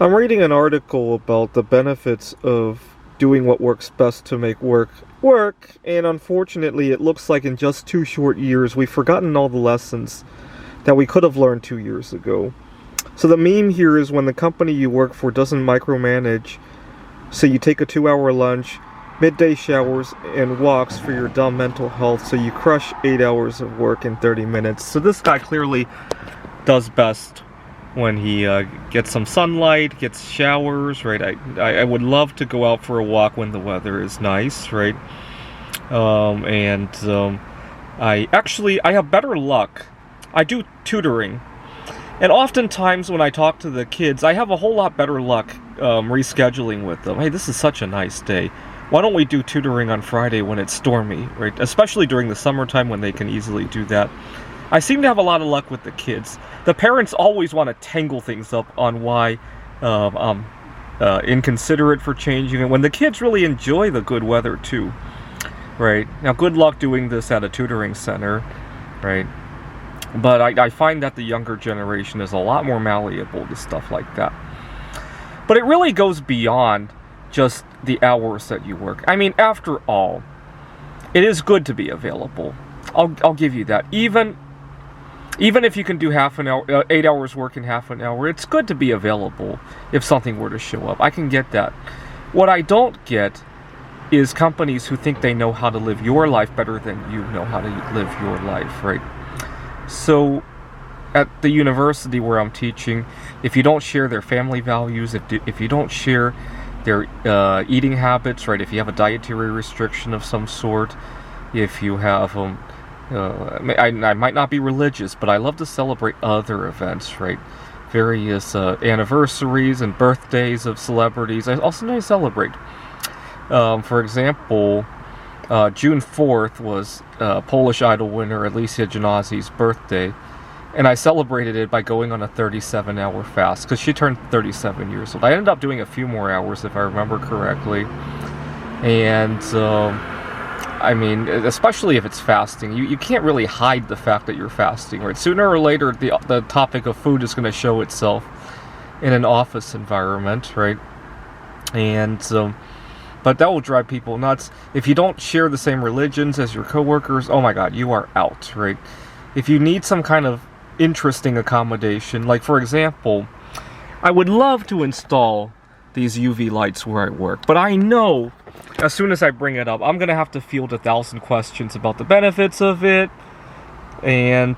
I'm reading an article about the benefits of doing what works best to make work work, and unfortunately it looks like in just 2 short years we've forgotten all the lessons that we could have learned 2 years ago. So the meme here is when the company you work for doesn't micromanage, so you take a 2-hour lunch, midday showers, and walks for your dumb mental health, so you crush 8 hours of work in 30 minutes. So this guy clearly does best when he gets some sunlight, gets showers, right? I would love to go out for a walk when the weather is nice, right? I have better luck. I do tutoring, and oftentimes when I talk to the kids, I have a whole lot better luck rescheduling with them. Hey, this is such a nice day. Why don't we do tutoring on Friday when it's stormy, right? Especially during the summertime when they can easily do that. I seem to have a lot of luck with the kids. The parents always want to tangle things up on why I'm inconsiderate for changing it, when the kids really enjoy the good weather too, right? Now, good luck doing this at a tutoring center, right? But I find that the younger generation is a lot more malleable to stuff like that. But it really goes beyond just the hours that you work. I mean, after all, it is good to be available. I'll give you that. Even if you can do 8 hours work in half an hour, it's good to be available if something were to show up. I can get that. What I don't get is companies who think they know how to live your life better than you know how to live your life, right? So, at the university where I'm teaching, if you don't share their family values, if you don't share their eating habits, right? If you have a dietary restriction of some sort, if you have I might not be religious, but I love to celebrate other events, right? Various anniversaries and birthdays of celebrities. I also celebrate. For example, June 4th was Polish Idol winner Alicia Janazzi's birthday, and I celebrated it by going on a 37-hour fast, because she turned 37 years old. I ended up doing a few more hours, if I remember correctly, and I mean, especially if it's fasting, you can't really hide the fact that you're fasting, right? Sooner or later, the topic of food is going to show itself in an office environment, right? And but that will drive people nuts. If you don't share the same religions as your coworkers, oh my God, you are out, right? If you need some kind of interesting accommodation, like for example, I would love to install these UV lights where I work, but I know as soon as I bring it up, I'm going to have to field 1,000 questions about the benefits of it. And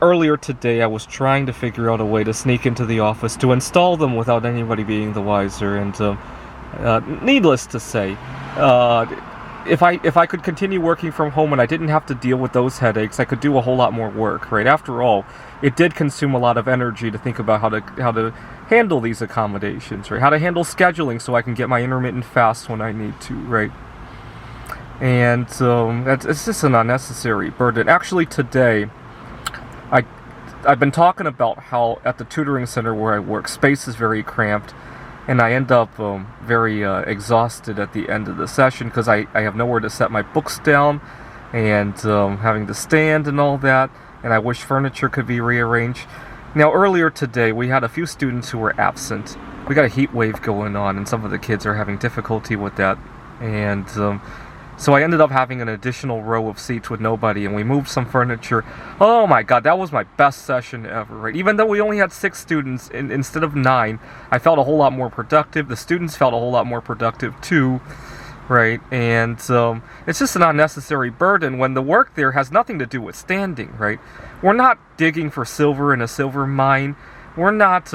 earlier today, I was trying to figure out a way to sneak into the office to install them without anybody being the wiser. And needless to say, if I could continue working from home and I didn't have to deal with those headaches, I could do a whole lot more work, right? After all, it did consume a lot of energy to think about how to handle these accommodations, right? How to handle scheduling so I can get my intermittent fasts when I need to, right? And it's just an unnecessary burden. Actually, today, I've been talking about how at the tutoring center where I work, space is very cramped, and I end up very exhausted at the end of the session because I have nowhere to set my books down, and having to stand and all that, and I wish furniture could be rearranged. Now, earlier today, we had a few students who were absent. We got a heat wave going on, and some of the kids are having difficulty with that. And so I ended up having an additional row of seats with nobody, and we moved some furniture. Oh my God, that was my best session ever, right? Even though we only had 6 students instead of 9, I felt a whole lot more productive. The students felt a whole lot more productive too, right? And it's just an unnecessary burden when the work there has nothing to do with standing, right? We're not digging for silver in a silver mine. We're not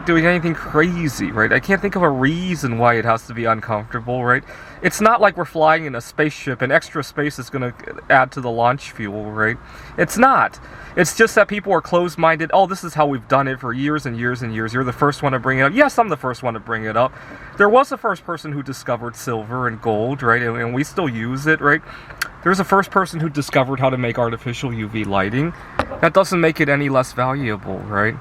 doing anything crazy, right? I can't think of a reason why it has to be uncomfortable, right? It's not like we're flying in a spaceship and extra space is going to add to the launch fuel, right? It's not. It's just that people are closed-minded. Oh, this is how we've done it for years and years and years. You're the first one to bring it up. Yes, I'm the first one to bring it up. There was a first person who discovered silver and gold, right? And we still use it, right? There's a first person who discovered how to make artificial UV lighting. That doesn't make it any less valuable, right?